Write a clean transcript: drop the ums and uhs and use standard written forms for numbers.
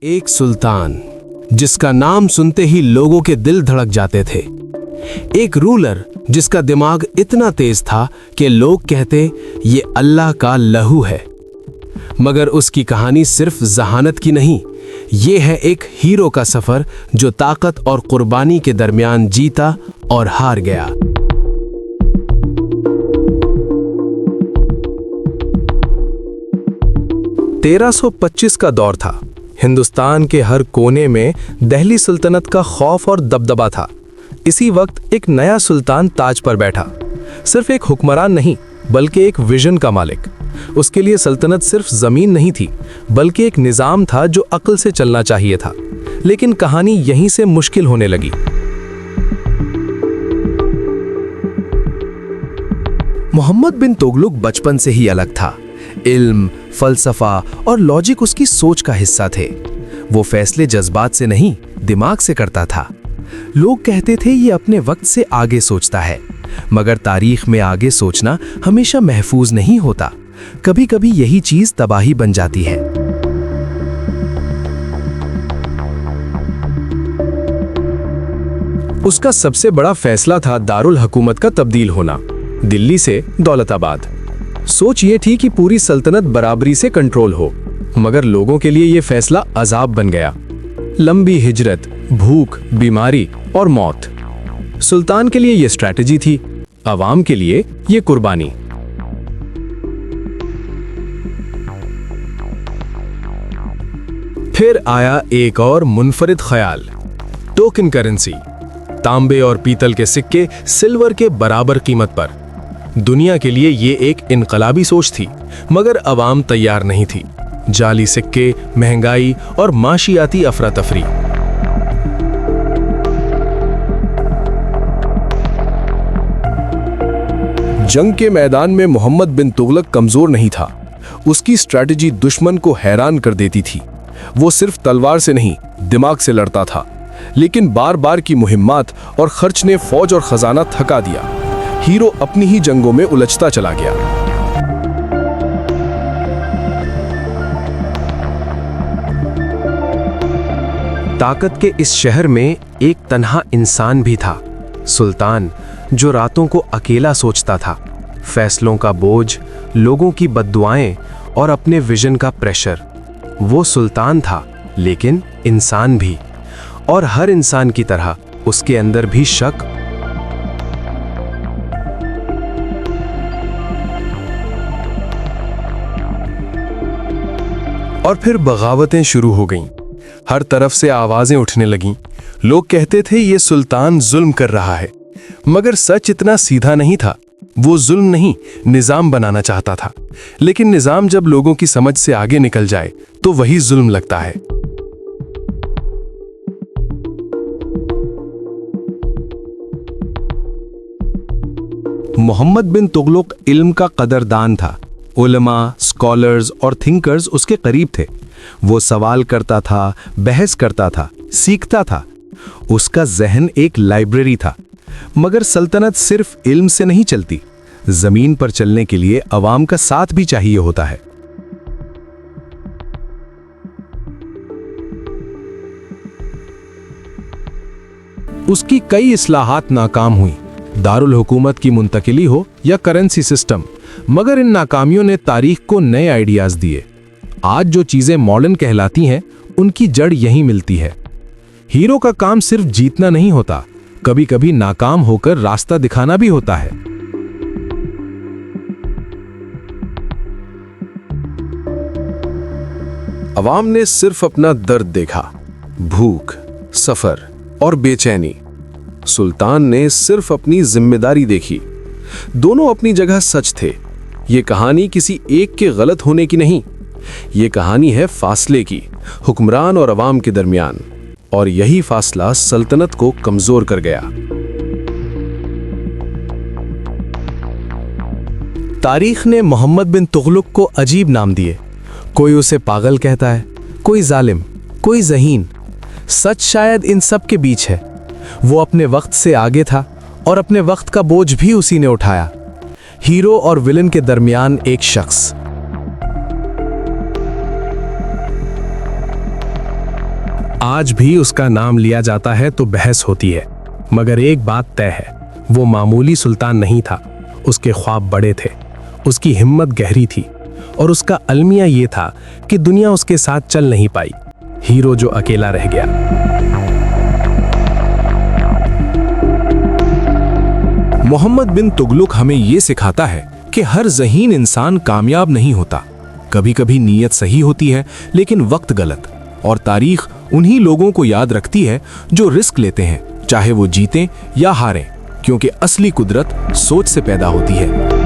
एक सुल्तान जिसका नाम सुनते ही लोगों के दिल धड़क जाते थे। एक रूलर जिसका दिमाग इतना तेज था कि लोग कहते ये अल्लाह का लहू है। मगर उसकी कहानी सिर्फ जहानत की नहीं, ये है एक हीरो का सफर जो ताकत और कुर्बानी के दरमियान जीता और हार गया। तेरह सौ 25 का दौर था। हिंदुस्तान के हर कोने में दिल्ली सल्तनत का खौफ और दबदबा था। इसी वक्त एक नया सुल्तान ताज पर बैठा, सिर्फ एक हुक्मरान नहीं बल्कि एक विजन का मालिक। उसके लिए सल्तनत सिर्फ जमीन नहीं थी बल्कि एक निजाम था जो अक्ल से चलना चाहिए था। लेकिन कहानी यहीं से मुश्किल होने लगी। मोहम्मद बिन तुगलक बचपन से ही अलग था। इल्म, फलसफा और लॉजिक उसकी सोच का हिस्सा थे। वो फैसले जज्बात से नहीं, दिमाग से करता था। लोग कहते थे ये अपने वक्त से आगे सोचता है, मगर तारीख में आगे सोचना हमेशा महफूज नहीं होता। कभी कभी यही चीज तबाही बन जाती है। उसका सबसे बड़ा फैसला था दारुल हुकूमत का तब्दील होना, दिल्ली से दौलताबाद। सोच ये थी कि पूरी सल्तनत बराबरी से कंट्रोल हो, मगर लोगों के लिए ये फैसला अजाब बन गया। लंबी हिजरत, भूख, बीमारी और मौत। सुल्तान के लिए ये स्ट्रैटेजी थी, अवाम के लिए ये कुर्बानी। फिर आया एक और मुनफरिद ख्याल, टोकन करेंसी। तांबे और पीतल के सिक्के सिल्वर के बराबर कीमत पर। दुनिया के लिए ये एक इनकलाबी सोच थी, मगर अवाम तैयार नहीं थी। जाली सिक्के, महंगाई और माशियाती अफरा तफरी। जंग के मैदान में मोहम्मद बिन तुगलक कमजोर नहीं था। उसकी स्ट्रैटेजी दुश्मन को हैरान कर देती थी। वो सिर्फ तलवार से नहीं, दिमाग से लड़ता था। लेकिन बार बार की मुहिम्मात और खर्च ने फौज और खजाना थका दिया। हीरो अपनी ही जंगों में उलझता चला गया। ताकत के इस शहर में एक तन्हा इंसान भी था, सुल्तान, जो रातों को अकेला सोचता था। फैसलों का बोझ, लोगों की बद्दुआएं और अपने विजन का प्रेशर। वो सुल्तान था, लेकिन इंसान भी। और हर इंसान की तरह उसके अंदर भी शक और फिर बगावतें शुरू हो गईं। हर तरफ से आवाजें उठने लगीं। लोग कहते थे ये सुल्तान जुल्म कर रहा है, मगर सच इतना सीधा नहीं था। वो जुल्म नहीं, निजाम बनाना चाहता था। लेकिन निजाम जब लोगों की समझ से आगे निकल जाए तो वही जुल्म लगता है। मोहम्मद बिन तुगलक इल्म का कदरदान था। उलमा, स्कॉलर्स और थिंकर्स उसके करीब थे। वो सवाल करता था, बहस करता था, सीखता था। उसका जहन एक लाइब्रेरी था। मगर सल्तनत सिर्फ इल्म से नहीं चलती, जमीन पर चलने के लिए अवाम का साथ भी चाहिए होता है। उसकी कई इस्लाहात नाकाम हुई, दारुल हुकूमत की मुंतकिली हो या करेंसी सिस्टम। मगर इन नाकामियों ने तारीख को नए आइडियाज दिए। आज जो चीजें मॉडर्न कहलाती हैं, उनकी जड़ यहीं मिलती है। हीरो का काम सिर्फ जीतना नहीं होता, कभी कभी नाकाम होकर रास्ता दिखाना भी होता है। अवाम ने सिर्फ अपना दर्द देखा, भूख, सफर और बेचैनी। सुल्तान ने सिर्फ अपनी जिम्मेदारी देखी। दोनों अपनी जगह सच थे। ये कहानी किसी एक के गलत होने की नहीं, ये कहानी है फासले की, हुक्मरान और अवाम के दरमियान। और यही फासला सल्तनत को कमजोर कर गया। तारीख ने मोहम्मद बिन तुगलक को अजीब नाम दिए। कोई उसे पागल कहता है, कोई जालिम, कोई ज़हीन। सच शायद इन सब के बीच है। वो अपने वक्त से आगे था और अपने वक्त का बोझ भी उसी ने उठाया। हीरो और विलन के दरमियान एक शख्स। आज भी उसका नाम लिया जाता है तो बहस होती है, मगर एक बात तय है, वो मामूली सुल्तान नहीं था। उसके ख्वाब बड़े थे, उसकी हिम्मत गहरी थी और उसका अलमिया ये था कि दुनिया उसके साथ चल नहीं पाई। हीरो जो अकेला रह गया। मोहम्मद बिन तुगलक हमें ये सिखाता है कि हर ज़हीन इंसान कामयाब नहीं होता। कभी कभी नीयत सही होती है लेकिन वक्त गलत, और तारीख उन्हीं लोगों को याद रखती है जो रिस्क लेते हैं, चाहे वो जीतें या हारें, क्योंकि असली कुदरत सोच से पैदा होती है।